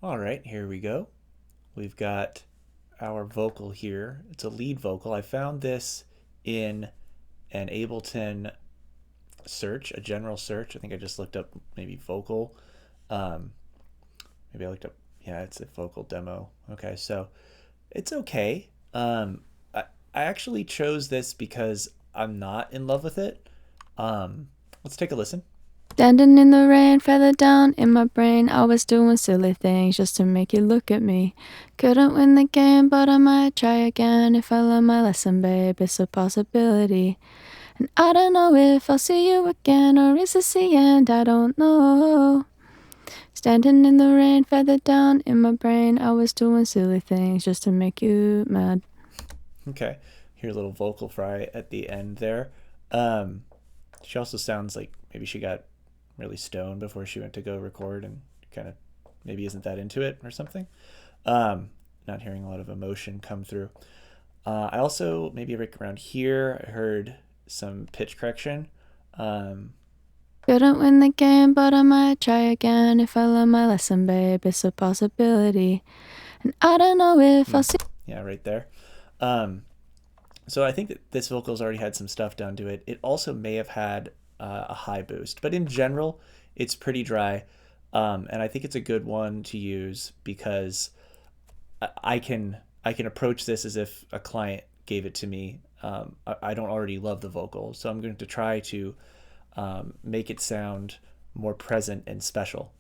All right, here we go. We've got our vocal here. It's a lead vocal. I found this in an Ableton search, a general search. I think I just looked up maybe vocal. Um, Maybe I looked up, yeah, it's a vocal demo. Okay, so it's okay. I actually chose this because I'm not in love with it. Let's take a listen. Standing in the rain, feather down in my brain. I was doing silly things just to make you look at me. Couldn't win the game, but I might try again. If I learn my lesson, babe, it's a possibility. And I don't know if I'll see you again, or is this the end? I don't know. Standing in the rain, feather down in my brain. I was doing silly things just to make you mad. Okay, hear a little vocal fry at the end there. Um, she also sounds like maybe she got really stoned before she went to go record and kind of maybe isn't that into it or something. Not hearing a lot of emotion come through. I also, maybe right around here, I heard some pitch correction. Um, Couldn't win the game, but I might try again. If I learn my lesson, babe, it's a possibility. And I don't know if I'll see. yeah, right there. Um, so I think that this vocal's already had some stuff done to it. It also may have had a high boost, but in general, it's pretty dry. And I think it's a good one to use because I can approach this as if a client gave it to me. I don't already love the vocal, so I'm going to try to make it sound more present and special.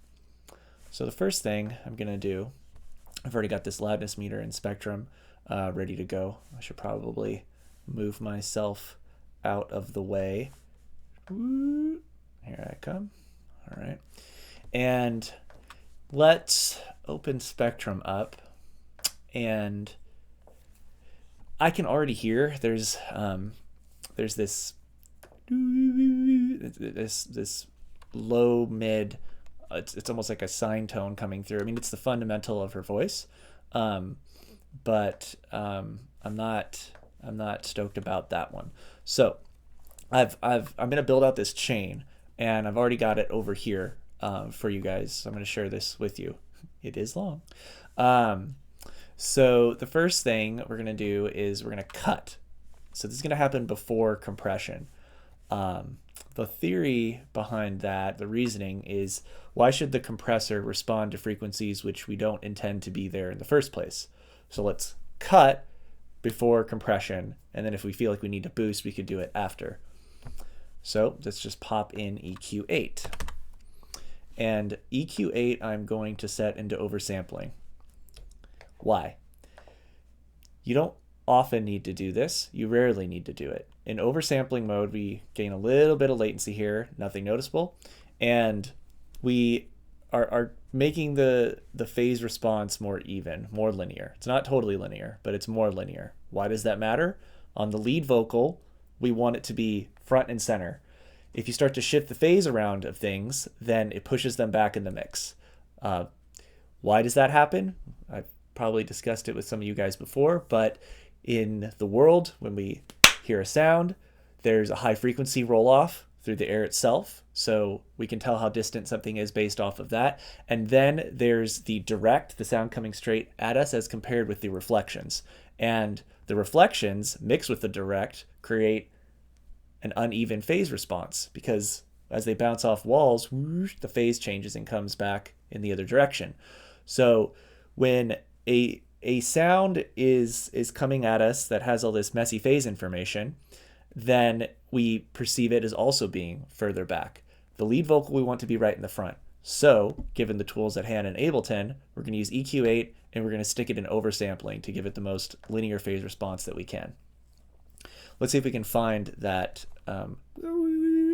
So the first thing I'm going to do, I've already got this loudness meter and spectrum ready to go. I should probably move myself out of the way. Here I come. All right. And let's open Spectrum up. And I can already hear there's this low mid. It's almost like a sine tone coming through. I mean, it's the fundamental of her voice, but I'm not stoked about that one. So I'm gonna build out this chain, and I've already got it over here for you guys. So I'm gonna share this with you. It is long. So the first thing we're gonna do is we're gonna cut. So this is gonna happen before compression. The theory behind that, the reasoning is, why should the compressor respond to frequencies which we don't intend to be there in the first place? So let's cut before compression, and then if we feel like we need to boost, we could do it after. So let's just pop in EQ8. And EQ8 I'm going to set into oversampling. Why? You don't often need to do this. You rarely need to do it. In oversampling mode, we gain a little bit of latency here, nothing noticeable, and we are making the phase response more even, more linear. It's not totally linear, but it's more linear. Why does that matter? On the lead vocal, we want it to be front and center. If you start to shift the phase around of things, then it pushes them back in the mix. Why does that happen? I've probably discussed it with some of you guys before, but in the world, when we hear a sound, there's a high frequency roll off through the air itself, so we can tell how distant something is based off of that. And then there's the direct, the sound coming straight at us, as compared with the reflections. And the reflections mixed with the direct create an uneven phase response, because as they bounce off walls, whoosh, the phase changes and comes back in the other direction. So when a sound is coming at us that has all this messy phase information, then we perceive it as also being further back. The lead vocal we want to be right in the front. So, given the tools at hand in Ableton, we're going to use EQ8 and we're going to stick it in oversampling to give it the most linear phase response that we can. Let's see if we can find that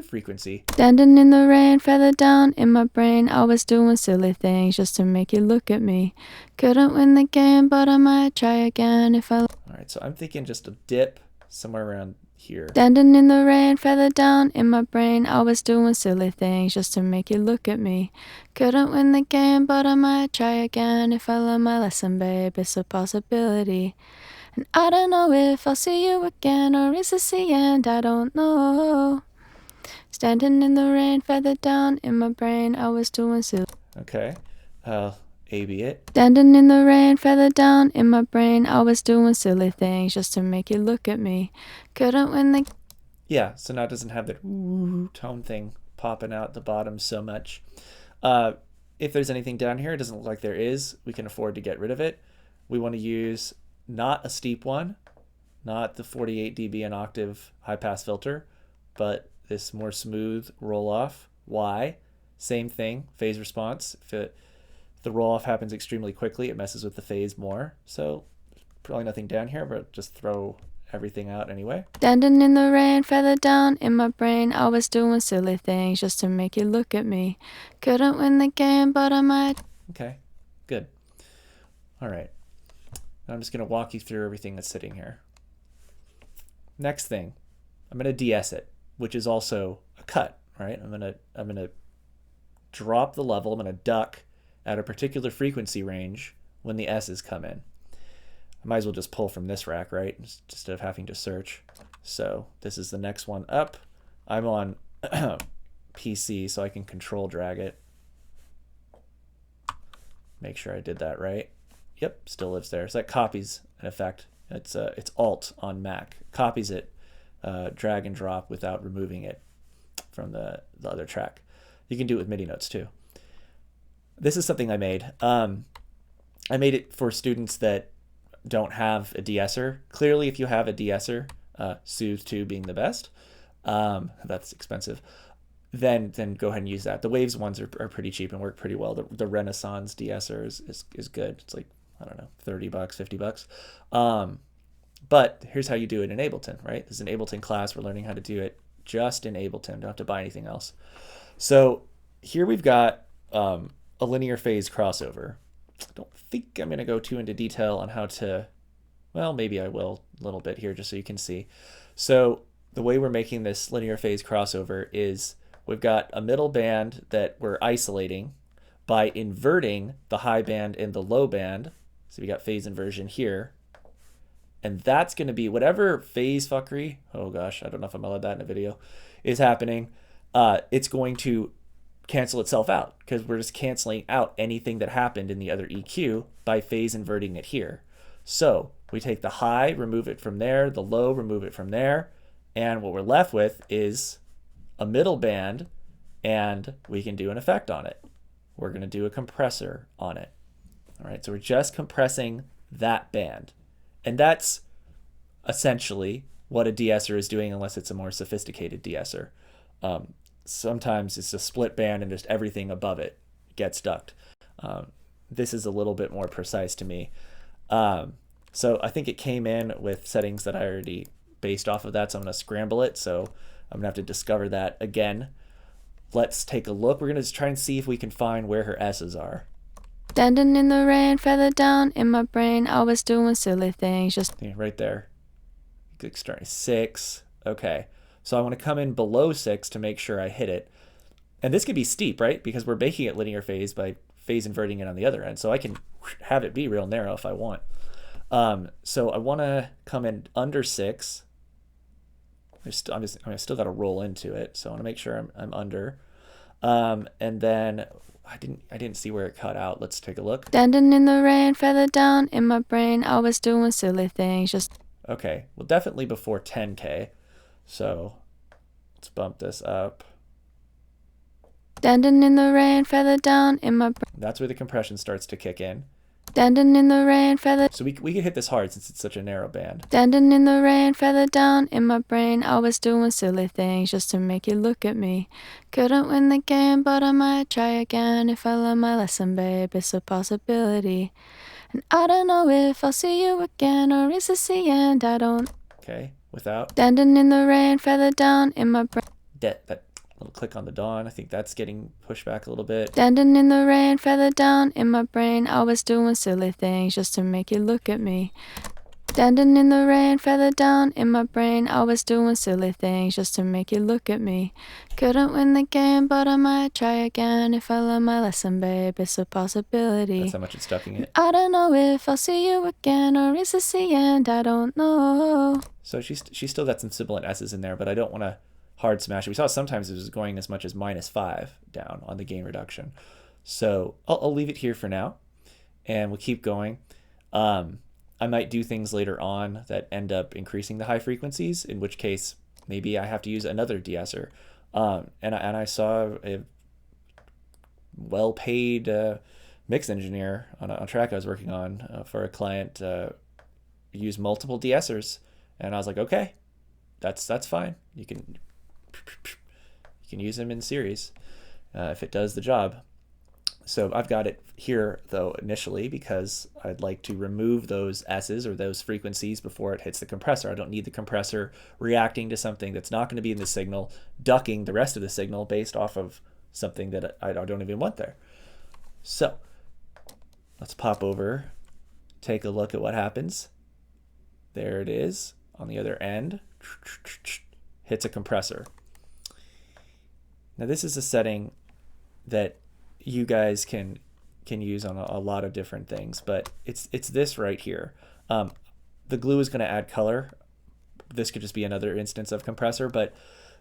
frequency. Standing in the rain, feather down in my brain. I was doing silly things just to make you look at me. Couldn't win the game, but I might try again if I. All right, so I'm thinking just a dip somewhere around here. Standing in the rain, feather down in my brain. I was doing silly things just to make you look at me. Couldn't win the game, but I might try again. If I learn my lesson, babe, it's a possibility. And I don't know if I'll see you again, or is this the end? I don't know. Standing in the rain, feather down in my brain. I was doing silly. Okay. A-B it. Standing in the rain, feather down in my brain. I was doing silly things just to make you look at me. Couldn't win the... Yeah, so now it doesn't have that ooh tone thing popping out the bottom so much. If there's anything down here, it doesn't look like there is. We can afford to get rid of it. We want to use not a steep one, not the 48 dB an octave high pass filter, but this more smooth roll off. Why? Same thing, phase response. If the roll off happens extremely quickly, it messes with the phase more. So probably nothing down here, but just throw everything out anyway. Standing in the rain, feather down in my brain. I was doing silly things just to make you look at me. Couldn't win the game, but I might. Okay, good. All right. Now I'm just going to walk you through everything that's sitting here. Next thing, I'm going to de-ess it, which is also a cut, right? I'm going to drop the level. I'm going to duck at a particular frequency range when the S's come in. I might as well just pull from this rack, right? Instead of having to search. So this is the next one up. I'm on PC, so I can control drag it. Make sure I did that right. Yep, still lives there. So that copies an effect. It's Alt on Mac. Copies it, drag and drop without removing it from the other track. You can do it with MIDI notes too. This is something I made. I made it for students that don't have a de-esser. Clearly, if you have a de-esser, Soothe 2 being the best, that's expensive, then go ahead and use that. The Waves ones are pretty cheap and work pretty well. The Renaissance de-esser is good. It's like, I don't know, $30, $50. But here's how you do it in Ableton, right? This is an Ableton class. We're learning how to do it just in Ableton. Don't have to buy anything else. So here we've got a linear phase crossover. I don't think I'm going to go too into detail on how to, well, maybe I will a little bit here just so you can see. So the way we're making this linear phase crossover is we've got a middle band that we're isolating by inverting the high band and the low band. So we got phase inversion here. And that's going to be whatever phase fuckery, oh gosh, I don't know if I'm allowed that in a video, is happening. It's going to cancel itself out because we're just canceling out anything that happened in the other EQ by phase inverting it here. So we take the high, remove it from there, the low, remove it from there, and what we're left with is a middle band, and we can do an effect on it. We're going to do a compressor on it. All right, so we're just compressing that band. And that's essentially what a de-esser is doing, unless it's a more sophisticated de-esser. Sometimes it's a split band and just everything above it gets ducked. This is a little bit more precise to me. So I think it came in with settings that I already based off of that, so I'm going to scramble it. So I'm going to have to discover that again. Let's take a look. We're going to try and see if we can find where her S's are. Standing in the rain, feather down in my brain. I was doing silly things just... Yeah, right there. Click start 6. Okay. So I want to come in below 6 to make sure I hit it. And this could be steep, right? Because we're making it linear phase by phase inverting it on the other end. So I can have it be real narrow if I want. So I want to come in under 6. I still got to roll into it. So I want to make sure I'm under. And then I didn't see where it cut out. Let's take a look. Standing in the rain, feather down in my brain. I was doing silly things just... Okay. Well, definitely before 10K. So let's bump this up. Standing in the rain, feather down in my brain. That's where the compression starts to kick in. Standing in the rain, feather... So we can hit this hard since it's such a narrow band. Standing in the rain, feather down in my brain. I was doing silly things just to make you look at me. Couldn't win the game, but I might try again. If I learn my lesson, babe, it's a possibility. And I don't know if I'll see you again, or is this the end? I don't... Okay, without. Standing in the rain, feather down in my brain. That little click on the dawn, I think that's getting pushed back a little bit. Standing in the rain, feather down in my brain. I was doing silly things just to make you look at me. Standing in the rain, feather down in my brain. I was doing silly things just to make you look at me. Couldn't win the game, but I might try again. If I learn my lesson, babe, it's a possibility. That's how much it's ducking it. I don't know if I'll see you again, or is this the end? I don't know. So she's still got some sibilant S's in there, but I don't want to hard smash it. We saw sometimes it was going as much as -5 down on the gain reduction. So I'll leave it here for now. and we'll keep going. I might do things later on that end up increasing the high frequencies, in which case maybe I have to use another de-esser. And I saw a well-paid mix engineer on a track I was working on for a client use multiple de-essers, and I was like, okay, that's fine. You can use them in series if it does the job. So I've got it here though initially because I'd like to remove those S's or those frequencies before it hits the compressor. I don't need the compressor reacting to something that's not going to be in the signal, ducking the rest of the signal based off of something that I don't even want there. So let's pop over, take a look at what happens. There it is on the other end, hits a compressor. Now this is a setting that you guys can use on a lot of different things, but it's this right here. The glue is going to add color. This could just be another instance of compressor, but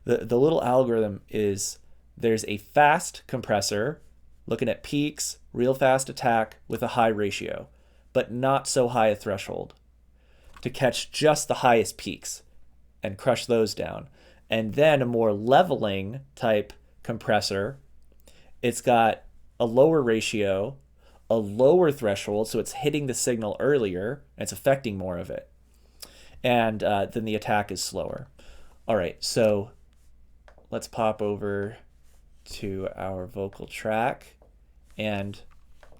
the little algorithm is there's a fast compressor looking at peaks, real fast attack with a high ratio, but not so high a threshold to catch just the highest peaks and crush those down. And then a more leveling type compressor, it's got a lower ratio, a lower threshold, so it's hitting the signal earlier and it's affecting more of it. And then the attack is slower. All right, so let's pop over to our vocal track, and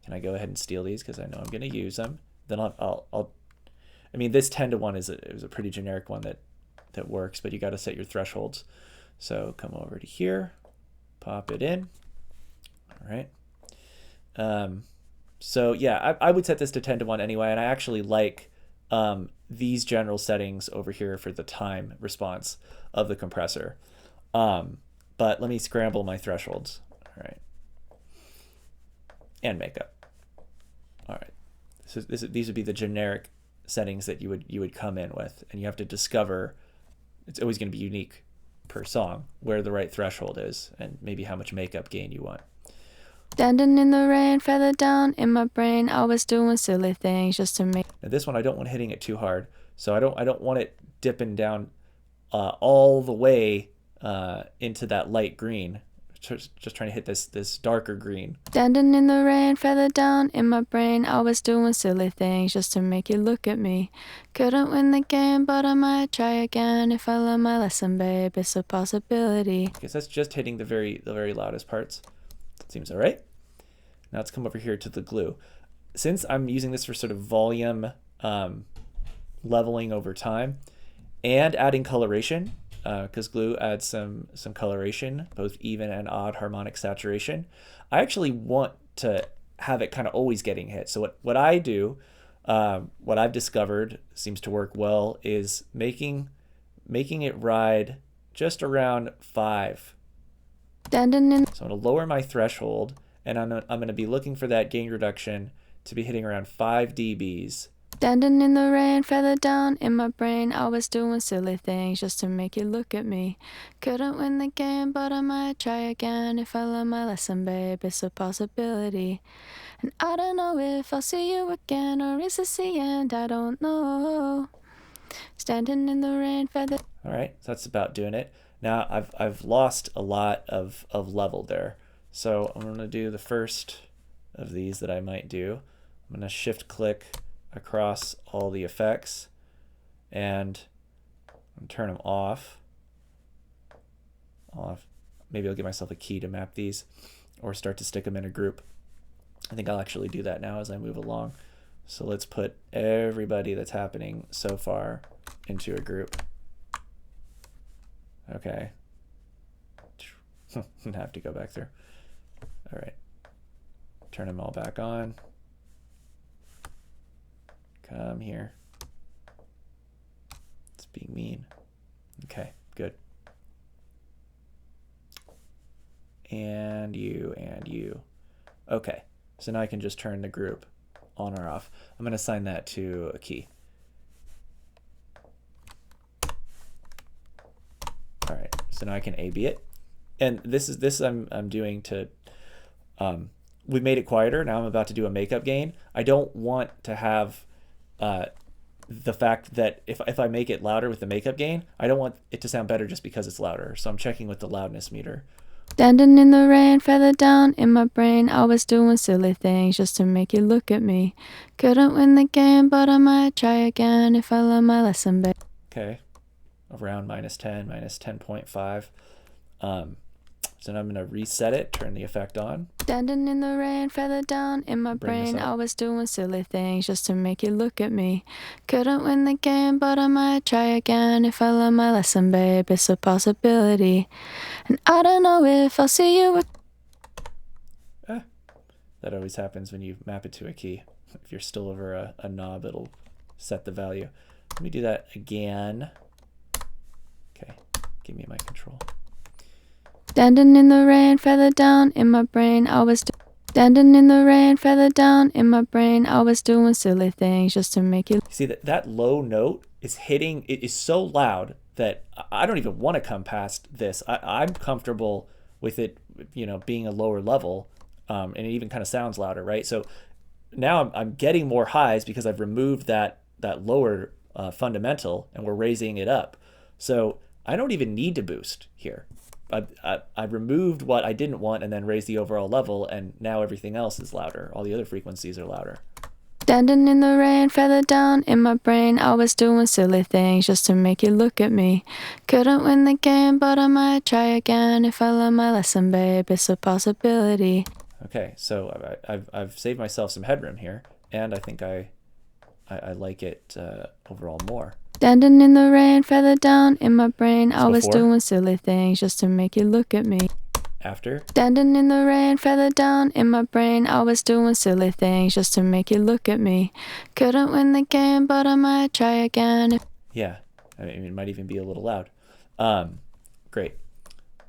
can I go ahead and steal these because I know I'm going to use them? Then I mean, this 10-to-1 is a pretty generic one that works, but you got to set your thresholds. So come over to here, pop it in. All right. So yeah, I would set this to 10-to-1 anyway, and I actually like these general settings over here for the time response of the compressor. But let me scramble my thresholds. All right. And makeup. All right. So these would be the generic settings that you would come in with, and you have to discover. It's always going to be unique per song where the right threshold is and maybe how much makeup gain you want. Standing in the rain, feather down in my brain, I was doing silly things just to make. Now this one I don't want hitting it too hard, so I don't want it dipping down all the way into that light green. Just trying to hit this darker green. Standing in the rain, feather down in my brain, I was doing silly things just to make you look at me. Couldn't win the game, but I might try again if I learn my lesson, babe. It's a possibility. Because that's just hitting the very loudest parts. Seems all right. Now let's come over here to the glue. Since I'm using this for sort of volume leveling over time and adding coloration, because glue adds some coloration, both even and odd harmonic saturation, I actually want to have it kind of always getting hit. So what I do, what I've discovered seems to work well, is making it ride just around 5. So I'm going to lower my threshold, and I'm going to be looking for that gain reduction to be hitting around 5 dBs. Standing in the rain, feather down in my brain, I was doing silly things just to make you look at me. Couldn't win the game, but I might try again if I learn my lesson, babe. It's a possibility. And I don't know if I'll see you again, or is this the end? I don't know. Standing in the rain, feather. All right, so that's about doing it. Now I've lost a lot of level there. So I'm going to do the first of these that I might do. I'm going to shift click across all the effects and turn them off. Maybe I'll give myself a key to map these or start to stick them in a group. I think I'll actually do that now as I move along. So let's put everybody that's happening so far into a group. Okay. I have to go back through. All right. Turn them all back on. Come here. It's being mean. Okay, good. And you. Okay, so now I can just turn the group on or off. I'm going to assign that to a key. All right, so now I can A/B it. And this I'm doing to we made it quieter. Now I'm about to do a makeup gain. I don't want to have the fact that if I make it louder with the makeup gain, I don't want it to sound better just because it's louder. So I'm checking with the loudness meter. Standing in the rain, feather down in my brain. I was doing silly things just to make you look at me. Couldn't win the game, but I might try again if I learn my lesson, babe. Okay, around -10, -10.5. So now I'm gonna reset it, turn the effect on. Standing in the rain, feather down in my brain. I was doing silly things just to make you look at me. Couldn't win the game, but I might try again if I learn my lesson, babe. It's a possibility. And I don't know if I'll see you. That always happens when you map it to a key. If you're still over a knob, it'll set the value. Let me do that again. Okay, give me my control. Standing in the rain, feather down in my brain. I was standing in the rain, feather down in my brain. I was doing silly things just to make you see that low note is hitting. It is so loud that I don't even want to come past this. I'm comfortable with it, you know, being a lower level, and it even kind of sounds louder, right? So now I'm getting more highs because I've removed that lower fundamental, and we're raising it up. So I don't even need to boost here. I removed what I didn't want and then raised the overall level, and now everything else is louder. All the other frequencies are louder. Standing in the rain, feather down in my brain. I was doing silly things just to make you look at me. Couldn't win the game, but I might try again if I learn my lesson, babe. It's a possibility. Okay, so I've saved myself some headroom here, and I think I like it overall more. Standing in the rain, feather down in my brain. I was doing silly things just to make you look at me. After? Standing in the rain, feather down in my brain. I was doing silly things just to make you look at me. Couldn't win the game, but I might try again. Yeah, I mean, it might even be a little loud. Great.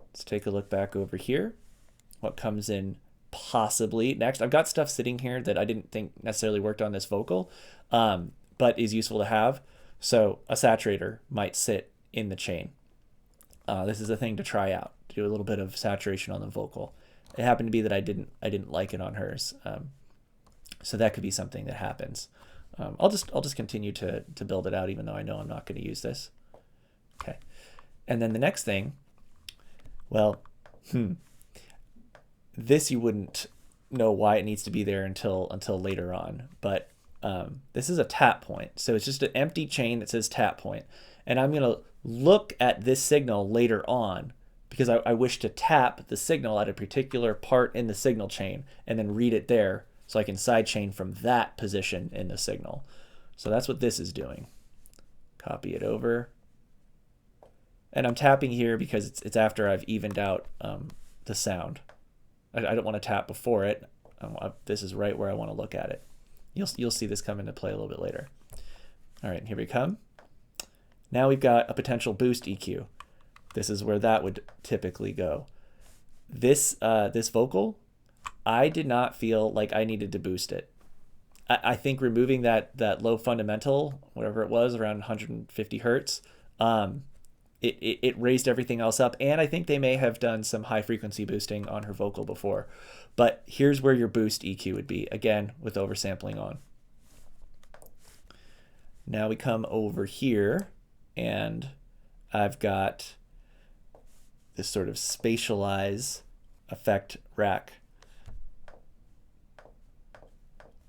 Let's take a look back over here. What comes in possibly next? I've got stuff sitting here that I didn't think necessarily worked on this vocal, but is useful to have. So a saturator might sit in the chain. This is a thing to try out. Do a little bit of saturation on the vocal. It happened to be that I didn't like it on hers, so that could be something that happens. I'll just continue to build it out, even though I know I'm not going to use this. Okay, and then the next thing, well, this you wouldn't know why it needs to be there until later on, but this is a tap point, so it's just an empty chain that says tap point, and I'm gonna look at this signal later on because I wish to tap the signal at a particular part in the signal chain and then read it there so I can sidechain from that position in the signal. So that's what this is doing. Copy it over, and I'm tapping here because it's after I've evened out the sound. I don't want to tap before it. This is right where I want to look at it. You'll see this come into play a little bit later. All right, here we come. Now we've got a potential boost EQ. This is where that would typically go. This vocal, I did not feel like I needed to boost it. I think removing that low fundamental, whatever it was, around 150 hertz, it raised everything else up, and I think they may have done some high frequency boosting on her vocal before. But here's where your boost EQ would be, again, with oversampling on. Now we come over here, and I've got this sort of spatialize effect rack.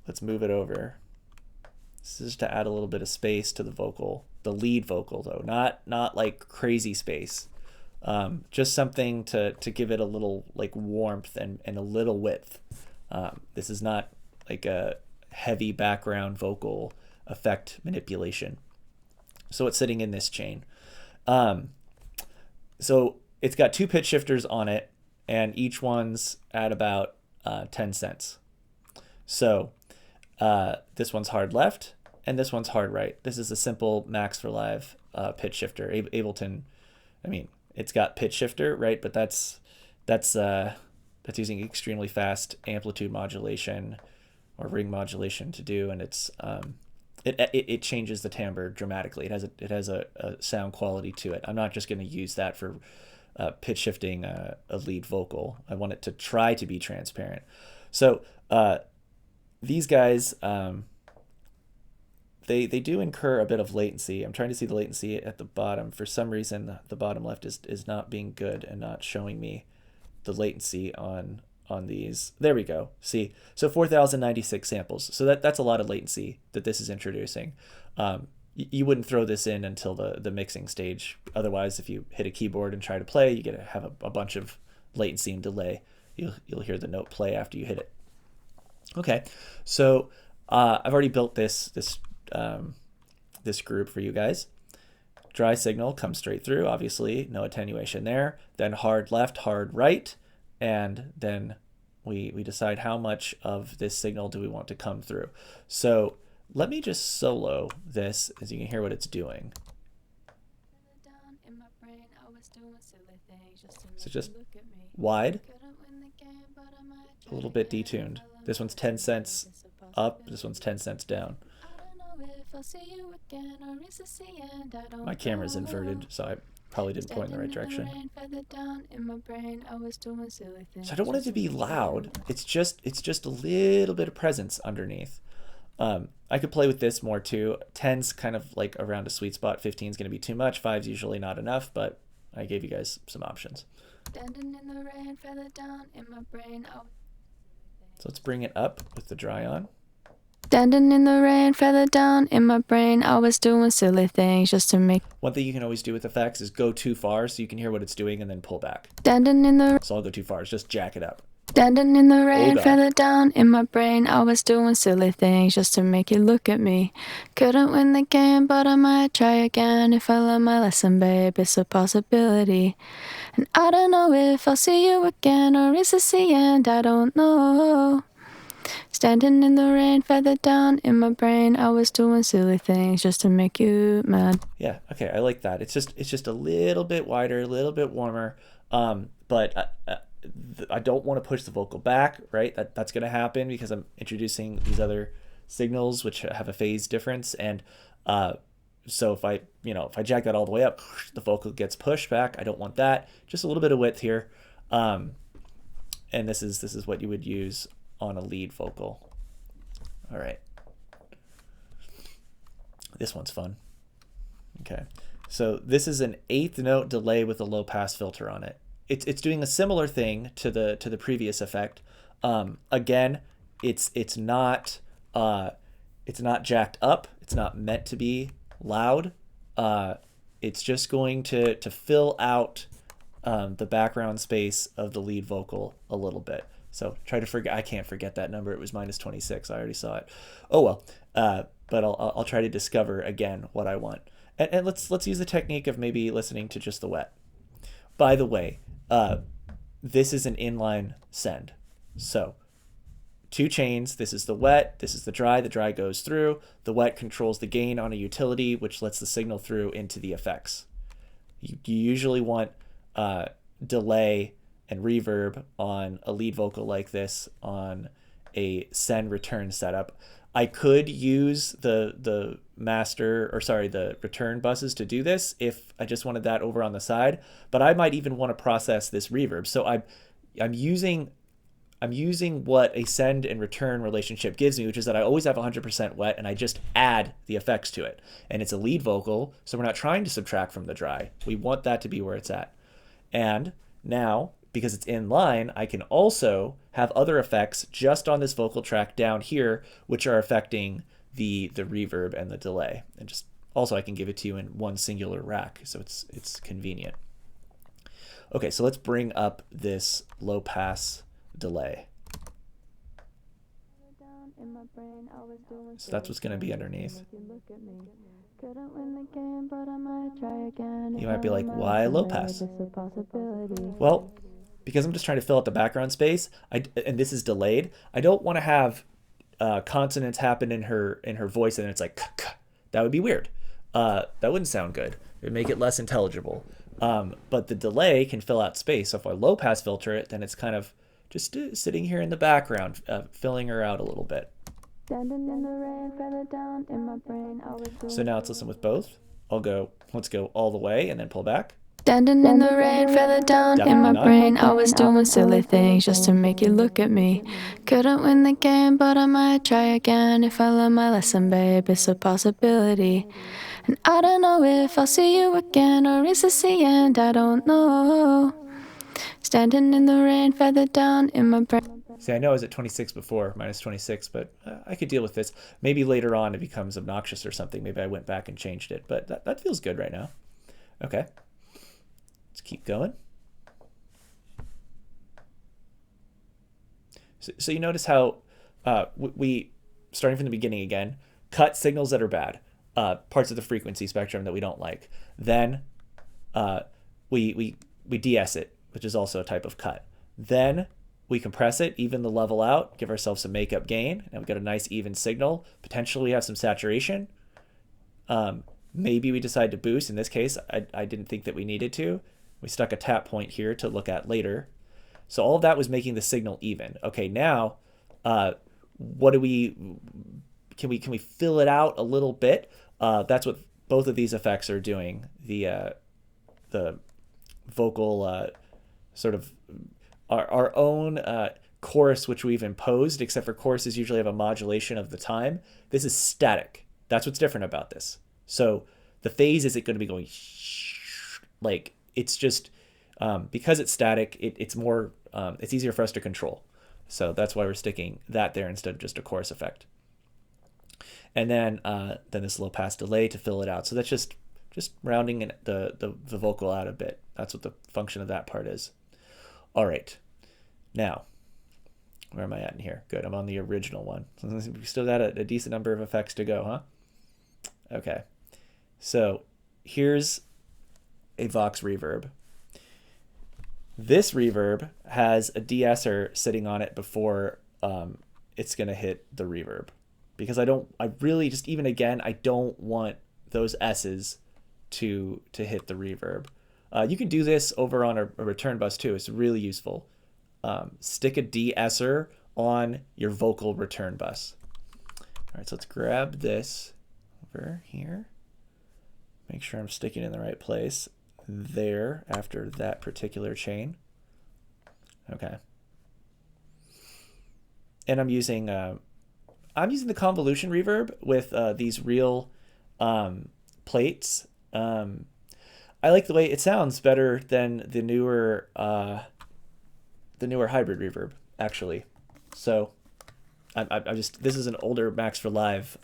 Let's move it over. This is to add a little bit of space to the vocal, the lead vocal though, not like crazy space. Just something to give it a little like warmth and a little width. This is not like a heavy background vocal effect manipulation. So it's sitting in this chain. So it's got 2 pitch shifters on it, and each one's at about 10 cents. So this one's hard left, and this one's hard right. This is a simple Max for Live pitch shifter. Ableton, I mean, it's got pitch shifter, right? But that's using extremely fast amplitude modulation or ring modulation to do, and it's it changes the timbre dramatically. It has a sound quality to it. I'm not just going to use that for pitch shifting a lead vocal. I want it to try to be transparent. So these guys, they do incur a bit of latency. I'm trying to see the latency at the bottom. For some reason, the bottom left is not being good and not showing me the latency on these. There we go. See, so 4,096 samples. So that's a lot of latency that this is introducing. You wouldn't throw this in until the mixing stage. Otherwise, if you hit a keyboard and try to play, you get to have a bunch of latency and delay. You'll hear the note play after you hit it. Okay, so I've already built this group for you guys. Dry signal comes straight through, obviously, no attenuation there. Then hard left, hard right, and then we decide how much of this signal do we want to come through. So let me just solo this, as you can hear what it's doing. So just wide, a little bit detuned. This one's 10 cents up, this one's 10 cents down. My camera's inverted, so I probably didn't point in the right direction. So I don't want it to be loud. It's just a little bit of presence underneath. I could play with this more too. 10's kind of like around a sweet spot. 15's going to be too much. 5's usually not enough, but I gave you guys some options. So let's bring it up with the dry on. Standing in the rain, feather down in my brain. I was doing silly things just to make. One thing you can always do with effects is go too far so you can hear what it's doing and then pull back. Standing in the. So I'll go too far. It's just jack it up. Standing in the rain, feather down in my brain. I was doing silly things just to make you look at me. Couldn't win the game, but I might try again. If I learn my lesson, babe, it's a possibility. And I don't know if I'll see you again, or is this the end? I don't know. Standing in the rain, feather down in my brain. I was doing silly things just to make you mad. Yeah, okay, I like that. It's just a little bit wider, a little bit warmer. But I don't want to push the vocal back, right? That's going to happen because I'm introducing these other signals which have a phase difference, and so if I jack that all the way up, the vocal gets pushed back. I don't want that. Just a little bit of width here, and this is what you would use on a lead vocal. All right, this one's fun. Okay, so this is an 1/8 note delay with a low pass filter on it. It's doing a similar thing to the previous effect. Again, it's not jacked up. It's not meant to be loud. It's just going to fill out the background space of the lead vocal a little bit. So try to forget. I can't forget that number. It was -26. I already saw it. Oh well. But I'll try to discover again what I want. And let's use the technique of maybe listening to just the wet. By the way, this is an inline send. So 2 chains, this is the wet, this is the dry goes through, the wet controls the gain on a utility, which lets the signal through into the effects. You usually want delay and reverb on a lead vocal like this on a send return setup. I could use the return buses to do this if I just wanted that over on the side, but I might even want to process this reverb. So I'm using what a send and return relationship gives me, which is that I always have 100% wet and I just add the effects to it. And it's a lead vocal, so we're not trying to subtract from the dry. We want that to be where it's at. And now, because it's in line, I can also have other effects just on this vocal track down here, which are affecting the reverb and the delay. And just also I can give it to you in one singular rack, so it's convenient. Okay, so let's bring up this low pass delay. So that's what's going to be underneath. You might be like, why low pass? Well, because I'm just trying to fill out the background space, and this is delayed, I don't want to have consonants happen in her voice and it's like, that would be weird. That wouldn't sound good. It would make it less intelligible. But the delay can fill out space. So if I low pass filter it, then it's kind of just sitting here in the background, filling her out a little bit. So now let's listen with both. Let's go all the way and then pull back. Standing in the rain, feather down in my Definitely not. brain. I was doing silly things just to make you look at me. Couldn't win the game, but I might try again. If I learn my lesson, babe, it's a possibility. And I don't know if I'll see you again, or is this the end? I don't know. Standing in the rain, feather down in my brain. See, I know I was at 26 before, minus 26, but I could deal with this. Maybe later on it becomes obnoxious or something. Maybe I went back and changed it, but that feels good right now. Okay. Let's keep going. So you notice how we, starting from the beginning again, cut signals that are bad, parts of the frequency spectrum that we don't like. Then we de-ess it, which is also a type of cut. Then we compress it, even the level out, give ourselves some makeup gain, and we've got a nice even signal. Potentially we have some saturation. Maybe we decide to boost. In this case, I didn't think that we needed to. We stuck a tap point here to look at later. So all of that was making the signal even. Okay, now what do we, can we fill it out a little bit? That's what both of these effects are doing. The vocal sort of our own chorus, which we've imposed, except for choruses usually have a modulation of the time. This is static. That's what's different about this. So the phase isn't going to be going like, it's just because it's static, it's more it's easier for us to control. So that's why we're sticking that there instead of just a chorus effect. And then this low pass delay to fill it out. So that's just rounding the vocal out a bit. That's what the function of that part is. All right. Now, where am I at in here? Good. I'm on the original one. We still got a decent number of effects to go, huh? Okay. So here's a Vox reverb. This reverb has a de-esser sitting on it before it's going to hit the reverb. Because I really just, even again, I don't want those S's to hit the reverb. You can do this over on a return bus too. It's really useful. Stick a de-esser on your vocal return bus. All right, so let's grab this over here. Make sure I'm sticking in the right place there after that particular chain. Okay. And I'm using the Convolution reverb with these real plates. I like the way it sounds better than the newer hybrid reverb, actually. So I just, this is an older Max for Live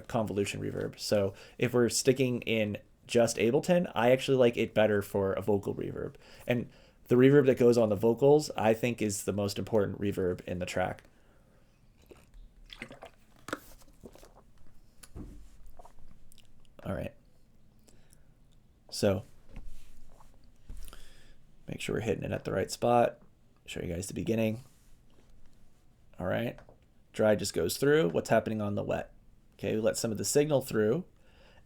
Convolution reverb. So if we're sticking in just Ableton, I actually like it better for a vocal reverb. And the reverb that goes on the vocals, I think, is the most important reverb in the track. All right. So make sure we're hitting it at the right spot. Show you guys the beginning. All right. Dry just goes through. What's happening on the wet? Okay, we let some of the signal through,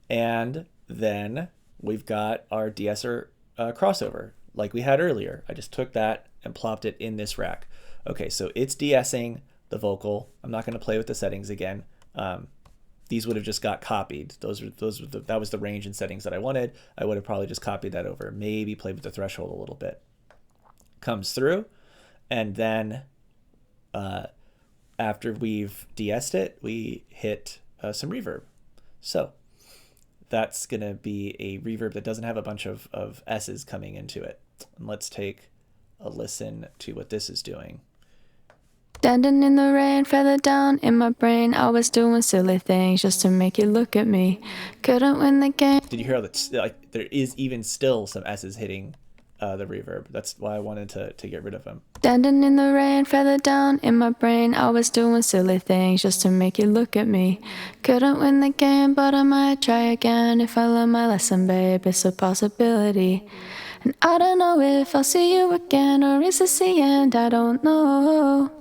and then we've got our de-esser crossover like we had earlier. I just took that and plopped it in this rack. Okay, so it's de-essing the vocal. I'm not going to play with the settings again. These would have just got copied. That was the range and settings that I wanted. I would have probably just copied that over. Maybe played with the threshold a little bit. Comes through, and then after we've de-essed it, we hit some reverb. So that's going to be a reverb that doesn't have a bunch of S's coming into it. And let's take a listen to what this is doing. Standing in the rain, feather down in my brain. I was doing silly things just to make you look at me. Couldn't win the game. Did you hear that? Like, there is even still some S's hitting the reverb. That's why I wanted to get rid of them. Standing in the rain, feather down in my brain. I was doing silly things just to make you look at me. Couldn't win the game, but I might try again. If I learn my lesson, babe, it's a possibility. And I don't know if I'll see you again, or is this the end? I don't know.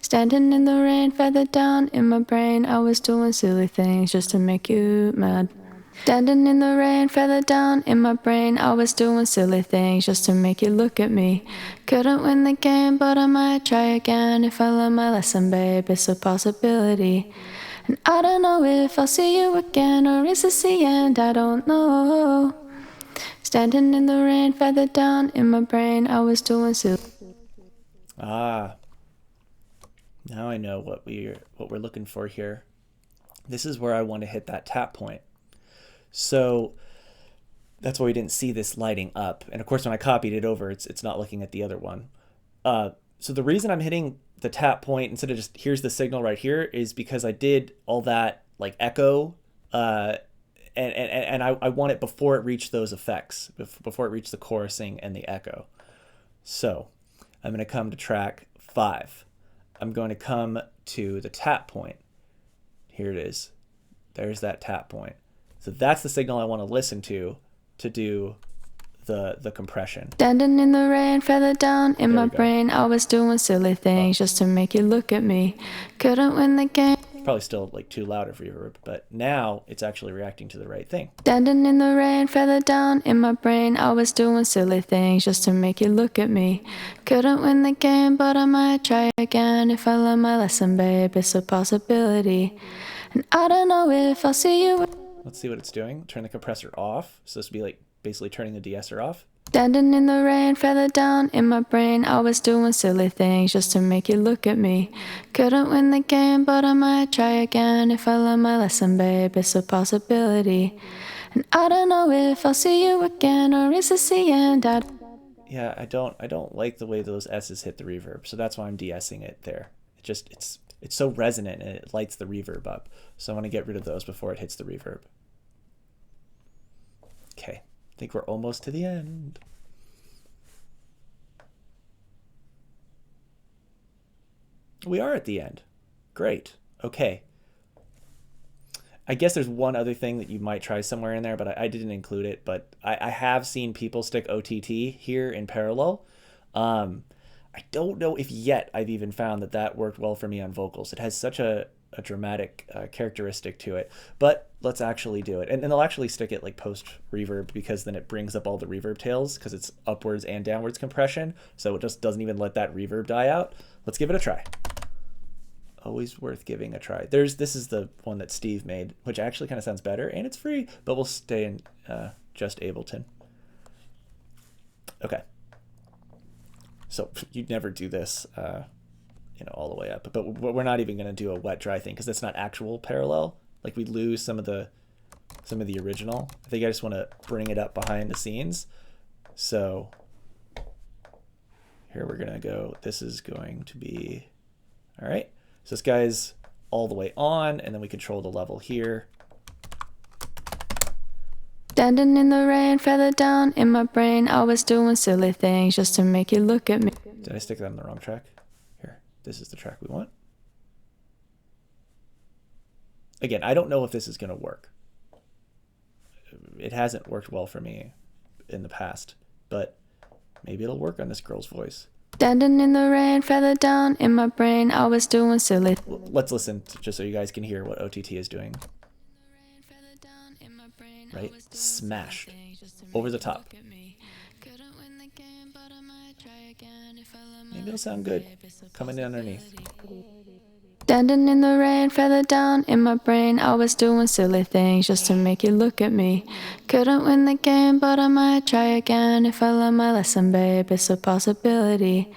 Standing in the rain, feather down in my brain. I was doing silly things just to make you mad. Standing in the rain, feather down in my brain. I was doing silly things just to make you look at me. Couldn't win the game, but I might try again. If I learn my lesson, babe, it's a possibility. And I don't know if I'll see you again, or is this the end? I don't know. Standing in the rain, feather down in my brain, I was doing silly. Ah, now I know what we're looking for here. This is where I want to hit that tap point. So that's why we didn't see this lighting up. And of course, when I copied it over, it's not looking at the other one. So the reason I'm hitting the tap point instead of just here's the signal right here is because I did all that like echo, and I want it before it reached those effects, before it reached the chorusing and the echo. So I'm going to come to track 5. I'm going to come to the tap point. Here it is. There's that tap point. So that's the signal I want to listen to do the compression. Standing in the rain, feather down in my brain, I was doing silly things just to make you look at me. Couldn't win the game. Probably still like too louder for reverb, but now it's actually reacting to the right thing. Standing in the rain, feather down in my brain, I was doing silly things just to make you look at me. Couldn't win the game, but I might try again if I learn my lesson, babe. It's a possibility. And I don't know if I'll see you. Let's see what it's doing. Turn the compressor off. So this would be like basically turning the de-esser off. Standing in the rain, feather down in my brain, I was doing silly things just to make you look at me. Couldn't win the game, but I might try again if I learn my lesson, babe. It's a possibility. And I don't know if I'll see you again, or is this the end? Yeah, I don't like the way those S's hit the reverb, so that's why I'm de-essing it there. It's so resonant and it lights the reverb up. So I want to get rid of those before it hits the reverb. Okay, I think we're almost to the end. We are at the end. Great. Okay. I guess there's one other thing that you might try somewhere in there, but I didn't include it. But I have seen people stick OTT here in parallel. I don't know if yet I've even found that worked well for me on vocals. It has such a dramatic characteristic to it, but let's actually do it. And they'll actually stick it like post reverb, because then it brings up all the reverb tails because it's upwards and downwards compression. So it just doesn't even let that reverb die out. Let's give it a try. Always worth giving a try. This is the one that Steve made, which actually kind of sounds better, and it's free, but we'll stay in just Ableton. Okay. So you'd never do this, all the way up. But we're not even going to do a wet dry thing because that's not actual parallel. Like we lose some of the original. I think I just want to bring it up behind the scenes. So here we're going to go. This is going to be all right. So this guy's all the way on, and then we control the level here. Standing in the rain, feather down in my brain, I was doing silly things just to make you look at me. Did I stick that on the wrong track? Here, this is the track we want. Again, I don't know if this is going to work. It hasn't worked well for me in the past, but maybe it'll work on this girl's voice. Standing in the rain, feather down in my brain, I was doing silly. Let's listen just so you guys can hear what OTT is doing. Right? Smashed. Over the top. Maybe it'll sound good. Coming in underneath. Standing in the rain, feather down in my brain, I was doing silly things just to make you look at me. Couldn't win the game, but I might try again if I learn my lesson, babe. It's a possibility.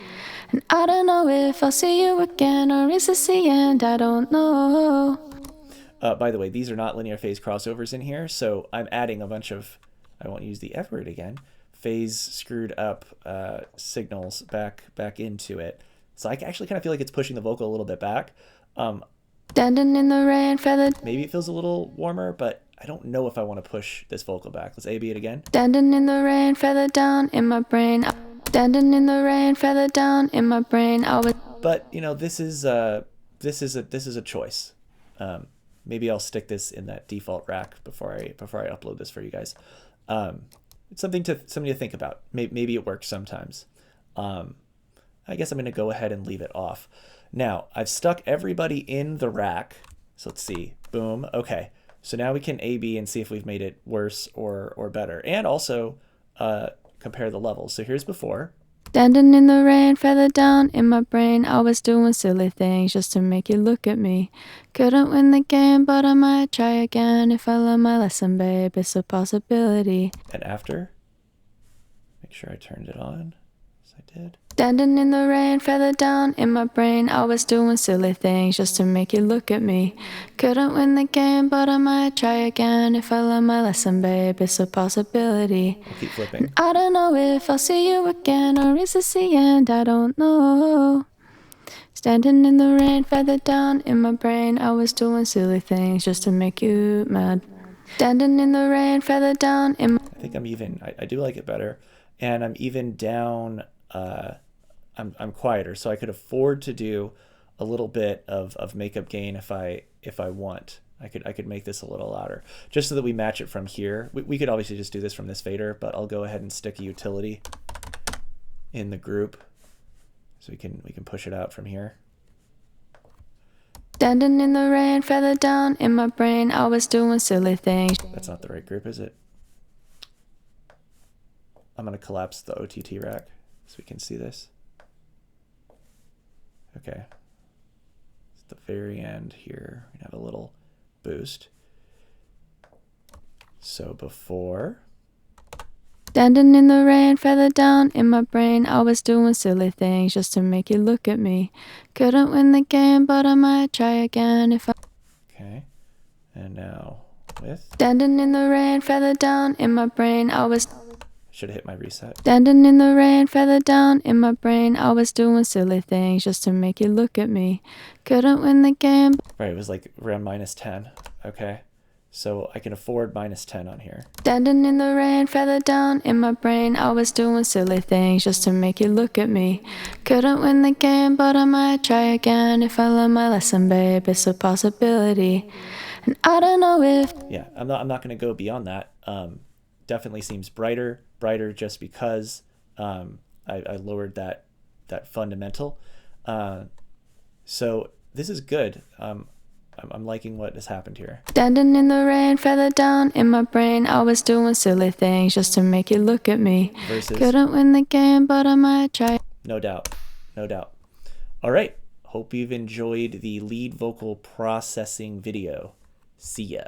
And I don't know if I'll see you again, or is this the end? I don't know. By the way, these are not linear phase crossovers in here, so I'm adding a bunch of, I won't use the F word again, phase screwed up signals back into it. So I actually kind of feel like it's pushing the vocal a little bit back. Standing in the rain, feather. Maybe it feels a little warmer, but I don't know if I want to push this vocal back. Let's A-B it again. Standing in the rain, feather down in my brain. Standing in the rain, feather down in my brain. I was. But this is a choice. Maybe I'll stick this in that default rack before I upload this for you guys. It's something to think about. Maybe it works sometimes. I guess I'm going to go ahead and leave it off. Now, I've stuck everybody in the rack. So let's see. Boom. Okay. So now we can A/B and see if we've made it worse or better. And also compare the levels. So here's before. Standing in the rain, feather down in my brain, I was doing silly things just to make you look at me. Couldn't win the game, but I might try again if I learn my lesson, babe. It's a possibility. And after. Make sure I turned it on. Yes, I did. Standing in the rain, feather down in my brain. I was doing silly things just to make you look at me. Couldn't win the game, but I might try again. If I learn my lesson, babe, it's a possibility. I'll keep flipping. I don't know if I'll see you again, or is this the end? I don't know. Standing in the rain, feather down in my brain. I was doing silly things just to make you mad. Standing in the rain, feather down in my... I think I'm even. I do like it better. And I'm even down. I'm quieter, so I could afford to do a little bit of makeup gain if I want. I could make this a little louder, just so that we match it from here. We could obviously just do this from this fader, but I'll go ahead and stick a utility in the group, so we can push it out from here. Standing in the rain, feather down in my brain. I was doing silly things. That's not the right group, is it? I'm gonna collapse the OTT rack so we can see this. Okay. At the very end here, we have a little boost. So before. Standing in the rain, feather down in my brain. I was doing silly things just to make you look at me. Couldn't win the game, but I might try again if I... Okay. And now with. Standing in the rain, feather down in my brain. I was... Should have hit my reset. Standing in the rain, feather down in my brain. I was doing silly things just to make you look at me. Couldn't win the game. Right, it was like around -10. Okay. So I can afford -10 on here. Standing in the rain, feather down in my brain. I was doing silly things just to make you look at me. Couldn't win the game, but I might try again. If I learn my lesson, babe, it's a possibility. And I don't know if... Yeah, I'm not going to go beyond that. Definitely seems brighter just because I lowered that fundamental. So this is good. I'm liking what has happened here. Standing in the rain, feather down in my brain. I was doing silly things just to make you look at me. Versus. Couldn't win the game, but I might try. No doubt. No doubt. All right. Hope you've enjoyed the lead vocal processing video. See ya.